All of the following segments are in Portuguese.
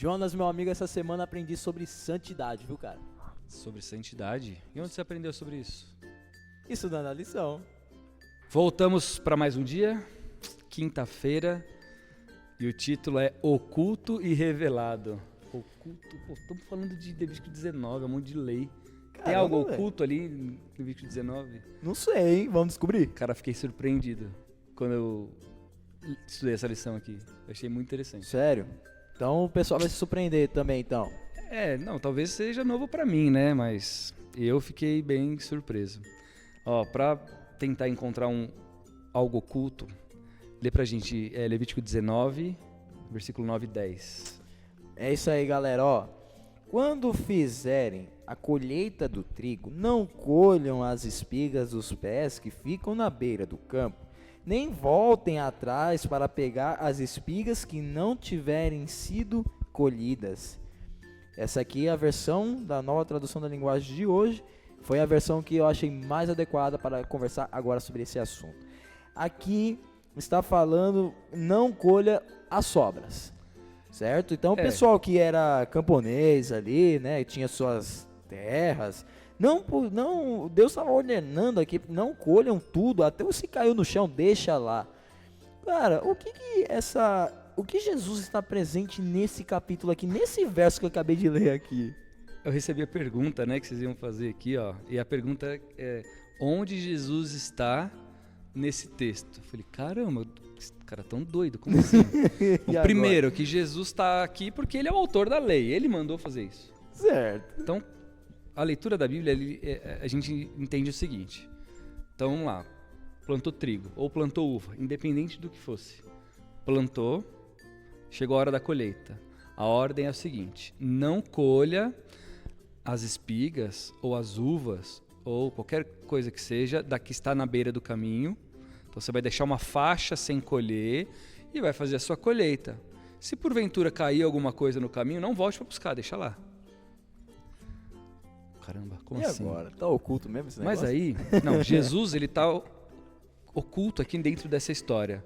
Jonas, meu amigo, essa semana aprendi sobre santidade, viu, cara? Sobre santidade? E onde você aprendeu sobre isso? Estudando a lição. Voltamos para mais um dia, quinta-feira, e o título é Oculto e Revelado. Oculto, pô, estamos falando de Levítico 19, é um monte de lei. Caramba, tem algo véio. oculto ali em Levítico 19? Não sei, hein? Vamos descobrir. Cara, fiquei surpreendido quando eu estudei essa lição aqui. Eu achei muito interessante. Sério? Então o pessoal vai se surpreender também, então. Não, talvez seja novo para mim, né? Mas eu fiquei bem surpreso. Ó, para tentar encontrar algo oculto, lê pra gente Levítico 19, versículo 9 e 10. É isso aí, galera, ó. Quando fizerem a colheita do trigo, não colham as espigas dos pés que ficam na beira do campo, nem voltem atrás para pegar as espigas que não tiverem sido colhidas. Essa aqui é a versão da nova tradução da linguagem de hoje. Foi a versão que eu achei mais adequada para conversar agora sobre esse assunto. Aqui está falando não colha as sobras, certo? Então o pessoal que era camponês ali, né, tinha suas terras, não, Deus estava ordenando aqui, não colham tudo, até se caiu no chão, deixa lá. Cara, o que Jesus está presente nesse capítulo aqui, nesse verso que eu acabei de ler aqui? Eu recebi a pergunta, né, que vocês iam fazer aqui, ó, e a pergunta é: onde Jesus está nesse texto? Eu falei, caramba, esse cara é tão doido, como assim? Bom, primeiro, que Jesus está aqui porque ele é o autor da lei, ele mandou fazer isso. Certo. Então, a leitura da Bíblia, a gente entende o seguinte. Então, vamos lá, plantou trigo ou plantou uva, independente do que fosse. Plantou, chegou a hora da colheita. A ordem é o seguinte: não colha as espigas ou as uvas ou qualquer coisa que seja da que está na beira do caminho. Então você vai deixar uma faixa sem colher e vai fazer a sua colheita. Se porventura cair alguma coisa no caminho, não volte para buscar, deixa lá. Caramba, como e assim? Agora? Tá oculto mesmo esse negócio? Mas aí, não, Jesus ele está oculto aqui dentro dessa história.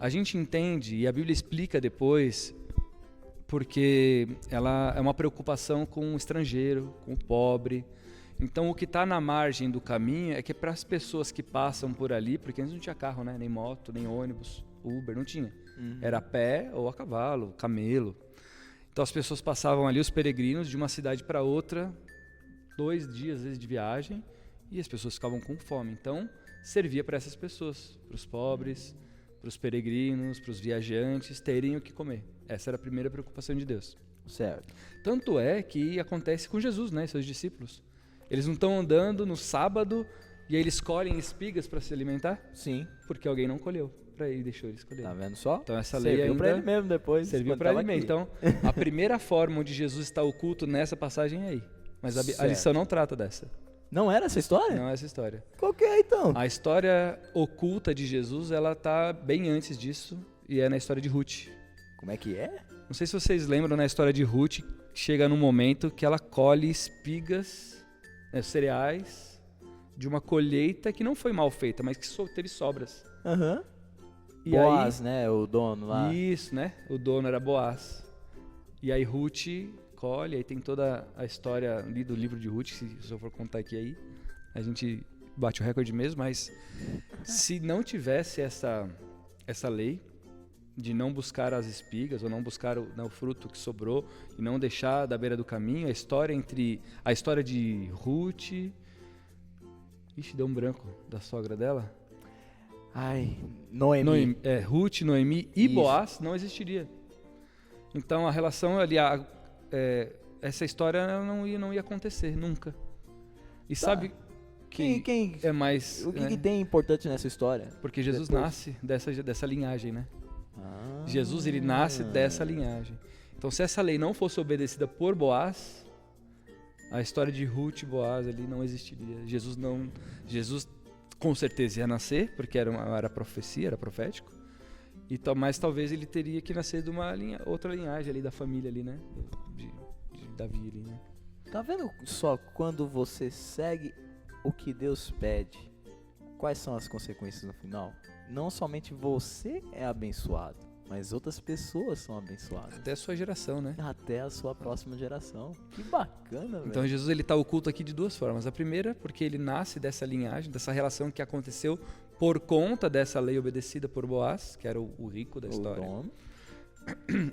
A gente entende e a Bíblia explica depois porque ela é uma preocupação com o estrangeiro, com o pobre. Então o que está na margem do caminho é que para as pessoas que passam por ali, porque antes não tinha carro, né? Nem moto, nem ônibus, Uber, não tinha. Era a pé ou a cavalo, camelo. Então as pessoas passavam ali, os peregrinos, de uma cidade para outra, 2 dias às vezes de viagem, e as pessoas ficavam com fome. Então servia para essas pessoas, para os pobres, para os peregrinos, para os viajantes terem o que comer. Essa era a primeira preocupação de Deus. Certo. Tanto é que acontece com Jesus, né, seus discípulos. Eles não estão andando no sábado e aí eles colhem espigas para se alimentar? Sim. Porque alguém não colheu para ele, deixou eles colherem. Tá vendo só? Então essa lei serviu ainda para ele mesmo depois. serviu para ele mesmo. Então a primeira forma onde Jesus está oculto nessa passagem é aí. Mas a lição não trata dessa. Não era essa história? Não é essa história. Qual que é então? A história oculta de Jesus, ela tá bem antes disso e é na história de Ruth. Como é que é? Não sei se vocês lembram, na história de Ruth, chega num momento que ela colhe espigas, cereais, de uma colheita que não foi mal feita, mas que teve sobras. Aham. E Boaz, aí, né? O dono lá. Isso, né? O dono era Boaz. E aí Ruth colhe, aí tem toda a história ali do livro de Ruth, se eu for contar aqui aí, a gente bate o recorde mesmo, mas se não tivesse essa lei de não buscar as espigas ou não buscar o fruto que sobrou e não deixar da beira do caminho, a história de Ruth, ixi, deu um branco da sogra dela. Ai, Noemi. Ruth, Noemi e Boaz não existiria. Então a relação ali, essa história não ia acontecer nunca. E sabe quem é mais... O que tem importante nessa história? Porque Jesus nasce dessa linhagem, né? Jesus, ele nasce dessa linhagem. Então se essa lei não fosse obedecida por Boaz, a história de Ruth e Boaz ali não existiria. Jesus com certeza ia nascer, porque era profecia, era profético. Mas talvez ele teria que nascer de uma outra linhagem ali da família ali, né? De Davi ali, né? Tá vendo só quando você segue o que Deus pede, quais são as consequências no final? Não somente você é abençoado, mas outras pessoas são abençoadas. Até a sua geração, né? Até a sua próxima geração. Que bacana, velho. Então Jesus ele está oculto aqui de duas formas. A primeira, porque ele nasce dessa linhagem, dessa relação que aconteceu por conta dessa lei obedecida por Boaz, que era o rico da história. dono.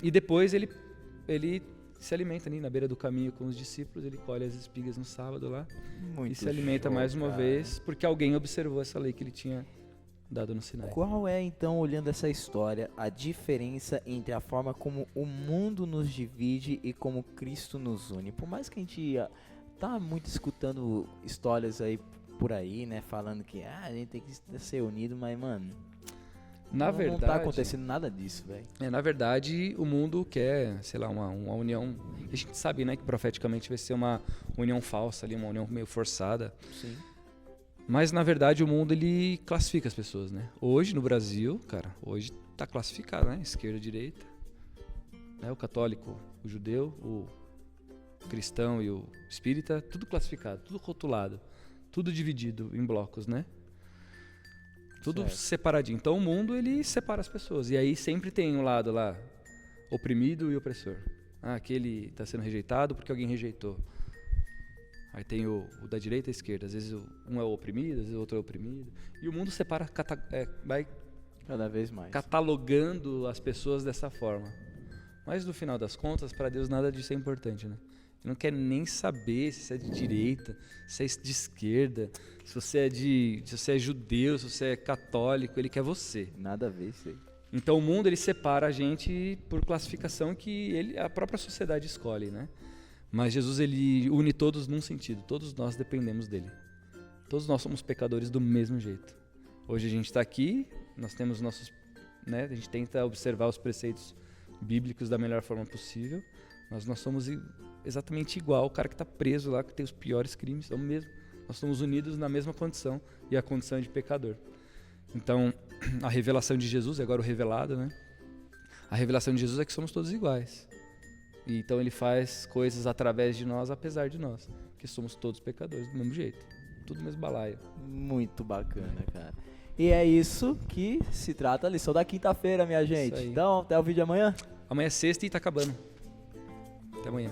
E depois ele se alimenta ali na beira do caminho com os discípulos, ele colhe as espigas no sábado lá Muito e se alimenta show, mais uma cara. vez, porque alguém observou essa lei que ele tinha dado no Sinai. Qual é, então, olhando essa história, a diferença entre a forma como o mundo nos divide e como Cristo nos une? Por mais que a gente tá muito escutando histórias aí por aí, né, falando que a gente tem que ser unido, mas, mano, Na não verdade, tá acontecendo nada disso, velho. na verdade, o mundo quer, sei lá, uma união. A gente sabe, né, que profeticamente vai ser uma união falsa ali, uma união meio forçada. Sim. Mas na verdade o mundo ele classifica as pessoas, né? Hoje no Brasil, cara, hoje tá classificado, né? Esquerda, direita, né? O católico, o judeu, o cristão e o espírita, tudo classificado, tudo rotulado, tudo dividido em blocos, né? Tudo Certo. separadinho. Então o mundo ele separa as pessoas e aí sempre tem um lado lá oprimido e opressor. Aquele está sendo rejeitado porque alguém rejeitou. Aí tem o da direita e a esquerda. Às vezes um é o oprimido, às vezes o outro é o oprimido. E o mundo separa, vai Cada vez mais. catalogando as pessoas dessa forma. Mas no final das contas, para Deus nada disso é importante, né? Ele não quer nem saber se você é de direita, se é de esquerda, se você é judeu, se você é católico, ele quer você. Nada a ver isso aí. Então o mundo ele separa a gente por classificação que a própria sociedade escolhe, né? Mas Jesus ele une todos num sentido, todos nós dependemos dele. Todos nós somos pecadores do mesmo jeito. Hoje a gente está aqui, nós temos nossos, né? A gente tenta observar os preceitos bíblicos da melhor forma possível, mas nós somos exatamente igual o cara que está preso lá, que tem os piores crimes, é o mesmo. Nós somos unidos na mesma condição, e a condição é de pecador. Então, a revelação de Jesus, agora o revelado, né? A revelação de Jesus é que somos todos iguais. E então ele faz coisas através de nós, apesar de nós, que somos todos pecadores do mesmo jeito. Tudo mesmo balaio. Muito bacana, cara. E é isso que se trata a lição da quinta-feira, minha gente. aí. Então, até o vídeo de amanhã. Amanhã é sexta e tá acabando. Até amanhã.